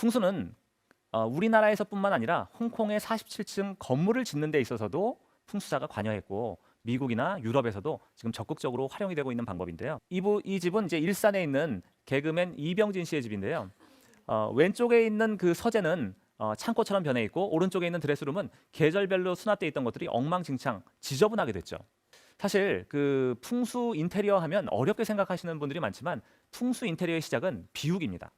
풍수는 우리나라에서뿐만 아니라 홍콩의 47층 건물을 짓는 데 있어서도 풍수사가 관여했고 미국이나 유럽에서도 지금 적극적으로 활용이 되고 있는 방법인데요. 이 집은 이제 일산에 있는 개그맨 이병진 씨의 집인데요. 왼쪽에 있는 그 서재는 창고처럼 변해 있고 오른쪽에 있는 드레스룸은 계절별로 수납되어 있던 것들이 엉망진창 지저분하게 됐죠. 사실 그 풍수 인테리어 하면 어렵게 생각하시는 분들이 많지만 풍수 인테리어의 시작은 비우기입니다.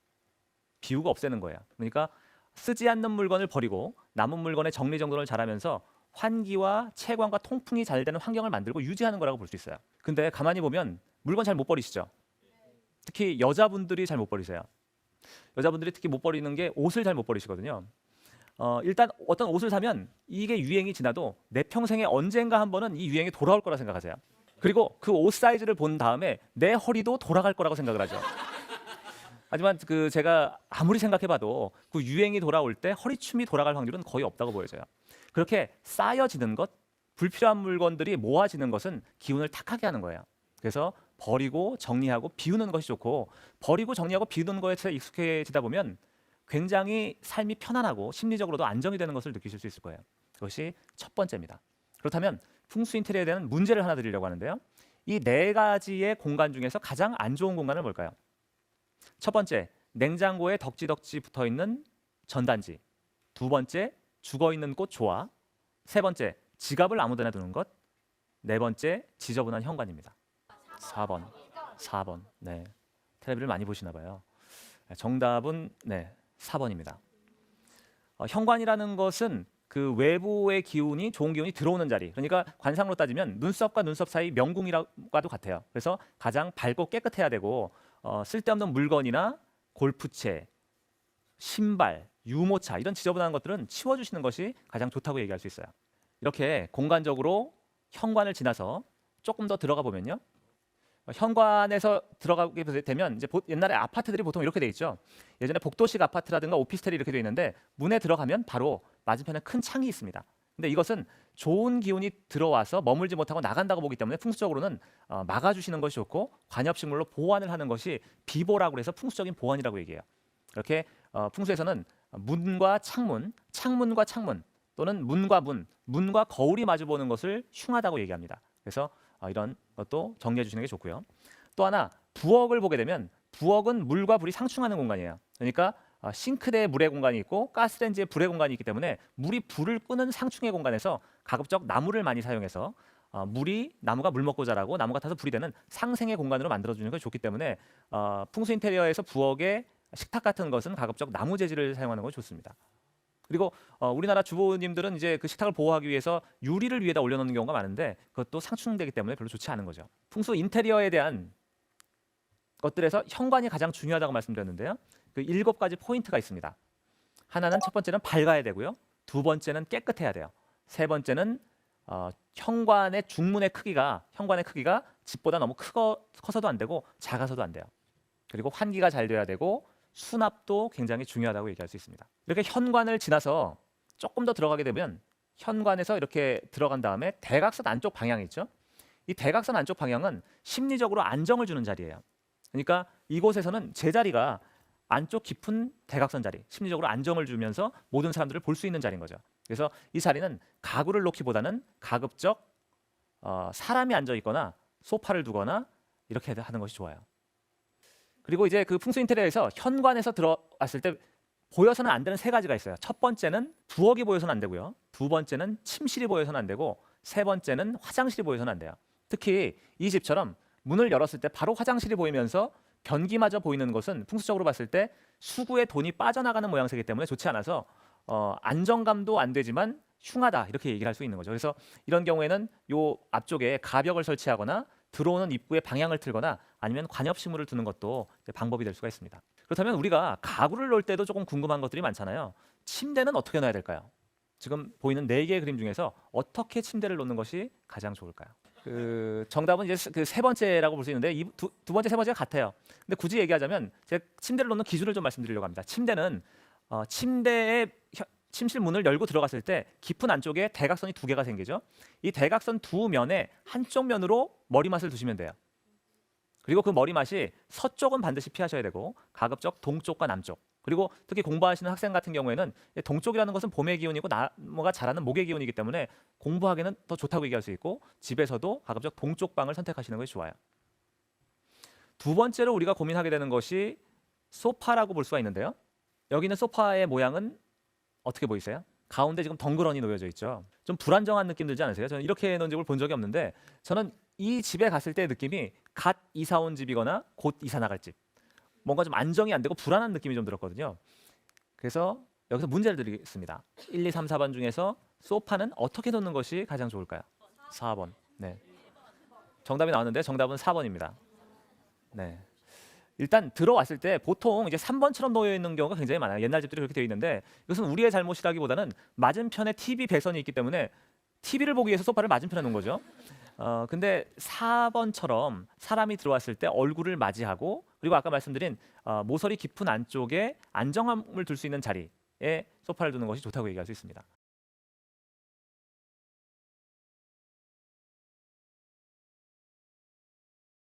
비우고 없애는 거예요. 그러니까 쓰지 않는 물건을 버리고 남은 물건의 정리정돈을 잘하면서 환기와 채광과 통풍이 잘 되는 환경을 만들고 유지하는 거라고 볼 수 있어요. 근데 가만히 보면 물건 잘 못 버리시죠? 특히 여자분들이 잘 못 버리세요. 여자분들이 특히 못 버리는 게 옷을 잘 못 버리시거든요. 일단 어떤 옷을 사면 이게 유행이 지나도 내 평생에 언젠가 한 번은 이 유행이 돌아올 거라 생각하세요. 그리고 그 옷 사이즈를 본 다음에 내 허리도 돌아갈 거라고 생각을 하죠. 하지만 그 제가 아무리 생각해봐도 그 유행이 돌아올 때 허리춤이 돌아갈 확률은 거의 없다고 보여져요. 그렇게 쌓여지는 것, 불필요한 물건들이 모아지는 것은 기운을 탁하게 하는 거예요. 그래서 버리고 정리하고 비우는 것이 좋고, 버리고 정리하고 비우는 것에 익숙해지다 보면 굉장히 삶이 편안하고 심리적으로도 안정이 되는 것을 느끼실 수 있을 거예요. 그것이 첫 번째입니다. 그렇다면 풍수 인테리어에 대한 문제를 하나 드리려고 하는데요. 이 네 가지의 공간 중에서 가장 안 좋은 공간은 뭘까요? 첫 번째, 냉장고에 덕지덕지 붙어있는 전단지. 두 번째, 죽어있는 꽃 조화. 세 번째, 지갑을 아무데나 두는 것. 네 번째, 지저분한 현관입니다. 4번. 네, 텔레비를 많이 보시나 봐요. 정답은 4번입니다. 현관이라는 것은 그 외부의 기운이, 좋은 기운이 들어오는 자리. 그러니까 관상으로 따지면 눈썹과 눈썹 사이 명궁이라고도 같아요. 그래서 가장 밝고 깨끗해야 되고 쓸데없는 물건이나 골프채, 신발, 유모차 이런 지저분한 것들은 치워주시는 것이 가장 좋다고 얘기할 수 있어요. 이렇게 공간적으로 현관을 지나서 조금 더 들어가 보면요. 현관에서 들어가게 되면 이제 옛날에 아파트들이 보통 이렇게 돼 있죠. 예전에 복도식 아파트라든가 오피스텔이 이렇게 돼 있는데 문에 들어가면 바로 맞은편에 큰 창이 있습니다. 근데 이것은 좋은 기운이 들어와서 머물지 못하고 나간다고 보기 때문에 풍수적으로는 막아주시는 것이 좋고 관엽식물로 보완을 하는 것이 비보라고 해서 풍수적인 보완이라고 얘기해요. 이렇게 풍수에서는 문과 창문, 창문과 창문 또는 문과 문, 문과 거울이 마주보는 것을 흉하다고 얘기합니다. 그래서 이런 것도 정리해 주시는 게 좋고요. 또 하나, 부엌을 보게 되면 부엌은 물과 불이 상충하는 공간이에요. 그러니까 싱크대에 물의 공간이 있고 가스레인지에 불의 공간이 있기 때문에 물이 불을 끄는 상충의 공간에서 가급적 나무를 많이 사용해서 나무가 물 먹고 자라고 나무가 타서 불이 되는 상생의 공간으로 만들어주는 것이 좋기 때문에 풍수 인테리어에서 부엌에 식탁 같은 것은 가급적 나무 재질을 사용하는 것이 좋습니다. 그리고 우리나라 주부님들은 이제 그 식탁을 보호하기 위해서 유리를 위에다 올려놓는 경우가 많은데 그것도 상충되기 때문에 별로 좋지 않은 거죠. 풍수 인테리어에 대한 것들에서 현관이 가장 중요하다고 말씀드렸는데요. 그 7가지 포인트가 있습니다. 하나는 첫 번째는 밝아야 되고요. 두 번째는 깨끗해야 돼요. 세 번째는 현관의 중문의 크기가 집보다 너무 커서도 안 되고 작아서도 안 돼요. 그리고 환기가 잘 돼야 되고 수납도 굉장히 중요하다고 얘기할 수 있습니다. 이렇게 현관을 지나서 조금 더 들어가게 되면 현관에서 이렇게 들어간 다음에 대각선 안쪽 방향이 있죠. 이 대각선 안쪽 방향은 심리적으로 안정을 주는 자리예요. 그러니까 이곳에서는 제자리가 안쪽 깊은 대각선 자리, 심리적으로 안정을 주면서 모든 사람들을 볼 수 있는 자리인 거죠. 그래서 이 자리는 가구를 놓기보다는 가급적 사람이 앉아 있거나 소파를 두거나 이렇게 하는 것이 좋아요. 그리고 이제 그 풍수 인테리어에서 현관에서 들어왔을 때 보여서는 안 되는 3가지가 있어요. 첫 번째는 부엌이 보여서는 안 되고요. 두 번째는 침실이 보여서는 안 되고 세 번째는 화장실이 보여서는 안 돼요. 특히 이 집처럼 문을 열었을 때 바로 화장실이 보이면서 변기마저 보이는 것은 풍수적으로 봤을 때 수구에 돈이 빠져나가는 모양새이기 때문에 좋지 않아서 안정감도 안 되지만 흉하다 이렇게 얘기를 할 수 있는 거죠. 그래서 이런 경우에는 요 앞쪽에 가벽을 설치하거나 들어오는 입구의 방향을 틀거나 아니면 관엽식물을 두는 것도 방법이 될 수가 있습니다. 그렇다면 우리가 가구를 놓을 때도 조금 궁금한 것들이 많잖아요. 침대는 어떻게 놔야 될까요? 지금 보이는 4개의 그림 중에서 어떻게 침대를 놓는 것이 가장 좋을까요? 그 정답은 이제 그 3번째라고 볼 수 있는데 두 번째, 세 번째가 같아요. 근데 굳이 얘기하자면 제가 침대를 놓는 기준을 좀 말씀드리려고 합니다. 침대는 침대의 침실 문을 열고 들어갔을 때 깊은 안쪽에 대각선이 2개가 생기죠. 이 대각선 두 면에 한쪽 면으로 머리맡을 두시면 돼요. 그리고 그 머리맡이 서쪽은 반드시 피하셔야 되고 가급적 동쪽과 남쪽 그리고 특히 공부하시는 학생 같은 경우에는 동쪽이라는 것은 봄의 기운이고 나무가 자라는 목의 기운이기 때문에 공부하기는 더 좋다고 얘기할 수 있고 집에서도 가급적 동쪽 방을 선택하시는 것이 좋아요. 두 번째로 우리가 고민하게 되는 것이 소파라고 볼 수가 있는데요. 여기는 소파의 모양은 어떻게 보이세요? 가운데 지금 덩그러니 놓여져 있죠. 좀 불안정한 느낌 들지 않으세요? 저는 이렇게 놓은 집을 본 적이 없는데 저는 이 집에 갔을 때의 느낌이 갓 이사 온 집이거나 곧 이사 나갈 집. 뭔가 좀 안정이 안 되고 불안한 느낌이 좀 들었거든요. 그래서 여기서 문제를 드리겠습니다. 1, 2, 3, 4번 중에서 소파는 어떻게 놓는 것이 가장 좋을까요? 4번. 네. 정답이 나왔는데 정답은 4번입니다. 네. 일단 들어왔을 때 보통 이제 3번처럼 놓여 있는 경우가 굉장히 많아요. 옛날 집들이 그렇게 되어 있는데 이것은 우리의 잘못이라기보다는 맞은편에 TV 배선이 있기 때문에 TV를 보기 위해서 소파를 맞은편에 놓은 거죠. 근데 4번처럼 사람이 들어왔을 때 얼굴을 맞이하고 그리고 아까 말씀드린 모서리 깊은 안쪽에 안정감을 둘 수 있는 자리에 소파를 두는 것이 좋다고 얘기할 수 있습니다.